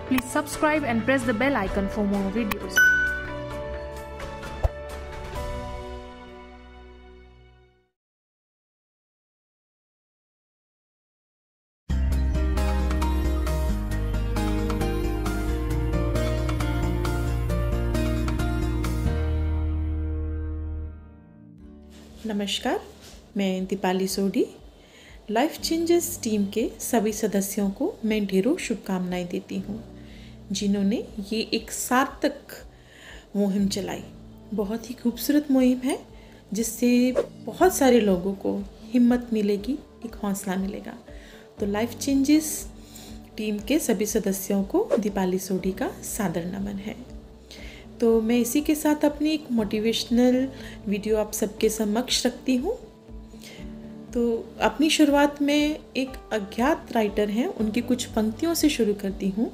Please subscribe and press the bell icon for more videos. नमस्कार, मैं दीपाली सोडी। Life changes team के सभी सदस्यों को मैं ढेरों शुभकामनाएं देती हूँ, जिन्होंने ये एक सार्थक मुहिम चलाई। बहुत ही खूबसूरत मुहिम है, जिससे बहुत सारे लोगों को हिम्मत मिलेगी, एक हौसला मिलेगा। तो लाइफ चेंजेस टीम के सभी सदस्यों को दीपाली सोडी का सादर नमन है। तो मैं इसी के साथ अपनी एक मोटिवेशनल वीडियो आप सबके समक्ष रखती हूँ। तो अपनी शुरुआत में एक अज्ञात राइटर हैं, उनकी कुछ पंक्तियों से शुरू करती हूँ।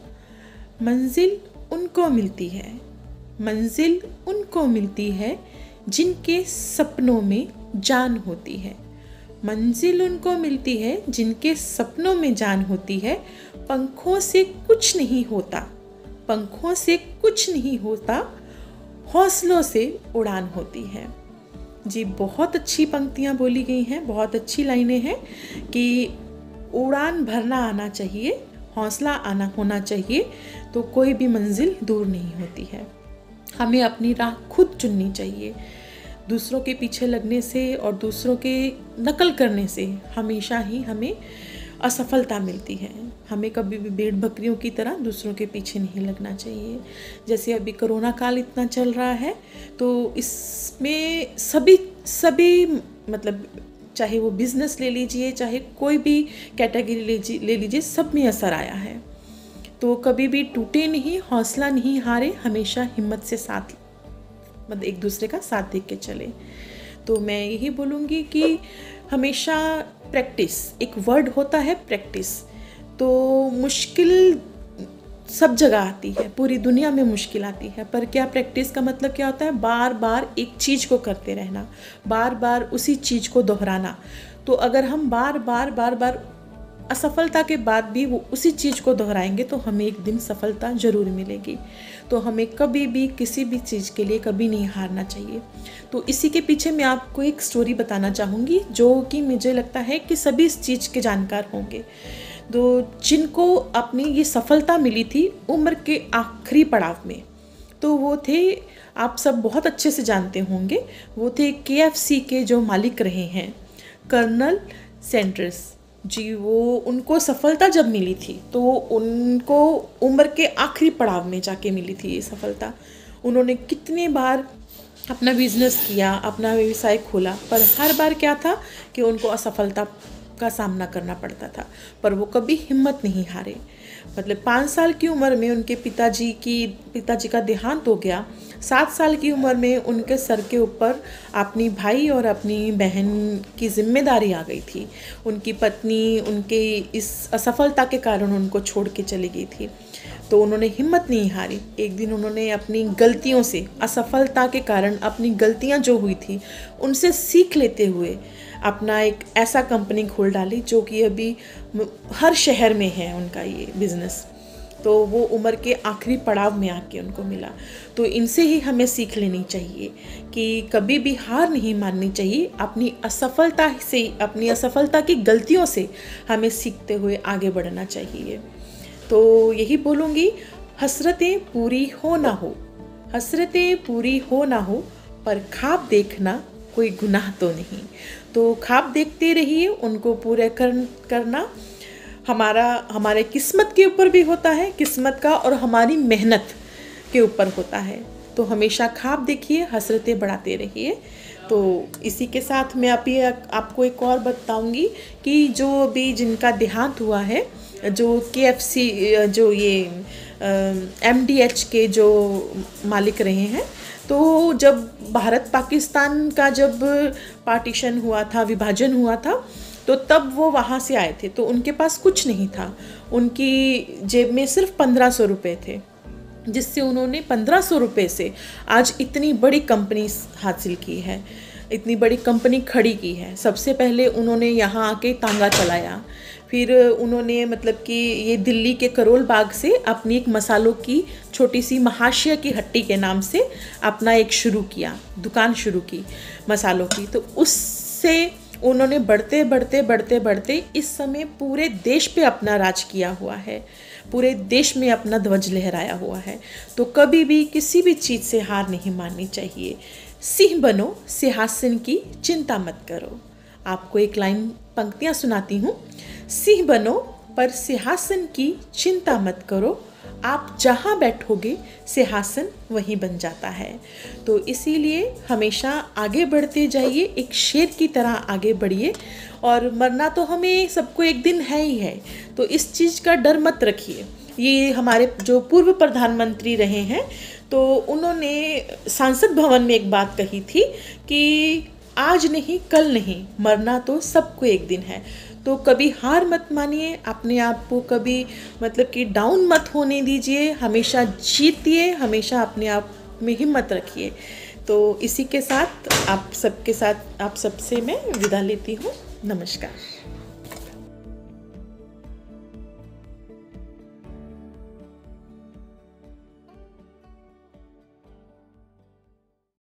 मंजिल उनको मिलती है, मंजिल उनको मिलती है जिनके सपनों में जान होती है। मंजिल उनको मिलती है जिनके सपनों में जान होती है। पंखों से कुछ नहीं होता, पंखों से कुछ नहीं होता, हौसलों से उड़ान होती है। जी, बहुत अच्छी पंक्तियाँ बोली गई हैं, बहुत अच्छी लाइनें हैं कि उड़ान भरना आना चाहिए, हौसला आना होना चाहिए, तो कोई भी मंजिल दूर नहीं होती है। हमें अपनी राह खुद चुननी चाहिए। दूसरों के पीछे लगने से और दूसरों के नकल करने से हमेशा ही हमें असफलता मिलती है। हमें कभी भी भेड़ बकरियों की तरह दूसरों के पीछे नहीं लगना चाहिए। जैसे अभी कोरोना काल इतना चल रहा है, तो इसमें सभी मतलब चाहे वो बिज़नेस ले लीजिए, चाहे कोई भी कैटेगरी ले लीजिए, सब में असर आया है। तो कभी भी टूटे नहीं, हौसला नहीं हारे, हमेशा हिम्मत से साथ मतलब एक दूसरे का साथ देख के चले। तो मैं यही बोलूँगी कि हमेशा प्रैक्टिस, एक वर्ड होता है प्रैक्टिस। तो मुश्किल सब जगह आती है, पूरी दुनिया में मुश्किल आती है, पर क्या प्रैक्टिस का मतलब क्या होता है? बार बार एक चीज़ को करते रहना, बार बार उसी चीज़ को दोहराना। तो अगर हम बार बार असफलता के बाद भी वो उसी चीज़ को दोहराएंगे, तो हमें एक दिन सफलता ज़रूर मिलेगी। तो हमें कभी भी किसी भी चीज़ के लिए कभी नहीं हारना चाहिए। तो इसी के पीछे मैं आपको एक स्टोरी बताना चाहूँगी, जो कि मुझे लगता है कि सभी इस चीज़ के जानकार होंगे। तो जिनको अपनी ये सफलता मिली थी उम्र के आखिरी पड़ाव में, तो वो थे, आप सब बहुत अच्छे से जानते होंगे, वो थे KFC के जो मालिक रहे हैं, कर्नल सैंडर्स जी। वो उनको सफलता जब मिली थी, तो उनको उम्र के आखिरी पड़ाव में जाके मिली थी ये सफलता। उन्होंने कितने बार अपना बिजनेस किया, अपना व्यवसाय खोला, पर हर बार क्या था कि उनको असफलता का सामना करना पड़ता था, पर वो कभी हिम्मत नहीं हारे। मतलब 5 साल की उम्र में उनके पिताजी का देहांत हो गया। 7 साल की उम्र में उनके सर के ऊपर अपनी भाई और अपनी बहन की जिम्मेदारी आ गई थी। उनकी पत्नी उनके इस असफलता के कारण उनको छोड़ के चली गई थी। तो उन्होंने हिम्मत नहीं हारी। एक दिन उन्होंने अपनी गलतियों से, असफलता के कारण अपनी गलतियां जो हुई थी उनसे सीख लेते हुए अपना एक ऐसा कंपनी खोल डाली, जो कि अभी हर शहर में है उनका ये बिज़नेस। तो वो उम्र के आखिरी पड़ाव में आके उनको मिला। तो इनसे ही हमें सीख लेनी चाहिए कि कभी भी हार नहीं माननी चाहिए। अपनी असफलता से, अपनी असफलता की गलतियों से हमें सीखते हुए आगे बढ़ना चाहिए। तो यही बोलूँगी, हसरतें पूरी हो ना हो, हसरतें पूरी हो ना हो, पर ख्वाब देखना कोई गुनाह तो नहीं। तो ख्वाब देखते रहिए, उनको पूरे करना हमारे किस्मत के ऊपर भी होता है, किस्मत का और हमारी मेहनत के ऊपर होता है। तो हमेशा ख्वाब देखिए, हसरतें बढ़ाते रहिए। तो इसी के साथ मैं आपको एक और बताऊंगी कि जो भी जिनका देहांत हुआ है, जो KFC जो ये MDH के जो मालिक रहे हैं, तो जब भारत पाकिस्तान का जब पार्टीशन हुआ था, विभाजन हुआ था, तो तब वो वहाँ से आए थे। तो उनके पास कुछ नहीं था, उनकी जेब में सिर्फ 1500 रुपये थे, जिससे उन्होंने 1500 रुपये से आज इतनी बड़ी कंपनी हासिल की है, इतनी बड़ी कंपनी खड़ी की है। सबसे पहले उन्होंने यहाँ आके तांगा चलाया, फिर उन्होंने मतलब कि ये दिल्ली के करोल बाग से अपनी एक मसालों की छोटी सी महाशय की हट्टी के नाम से अपना एक दुकान शुरू की मसालों की। तो उससे उन्होंने बढ़ते बढ़ते बढ़ते बढ़ते इस समय पूरे देश पे अपना राज किया हुआ है, पूरे देश में अपना ध्वज लहराया हुआ है। तो कभी भी किसी भी चीज़ से हार नहीं माननी चाहिए। सिंह बनो, सिंहासन की चिंता मत करो। आपको एक लाइन पंक्तियाँ सुनाती हूँ। सिंह बनो पर सिंहासन की चिंता मत करो, आप जहाँ बैठोगे सिंहासन वहीं बन जाता है। तो इसीलिए हमेशा आगे बढ़ते जाइए, एक शेर की तरह आगे बढ़िए। और मरना तो हमें सबको एक दिन है ही है, तो इस चीज़ का डर मत रखिए। ये हमारे जो पूर्व प्रधानमंत्री रहे हैं, तो उन्होंने संसद भवन में एक बात कही थी कि आज नहीं कल नहीं, मरना तो सबको एक दिन है। तो कभी हार मत मानिए, अपने आप को कभी मतलब कि डाउन मत होने दीजिए, हमेशा जीतिए, हमेशा अपने आप में हिम्मत रखिए। तो इसी के साथ आप सबसे मैं विदा लेती हूँ। नमस्कार।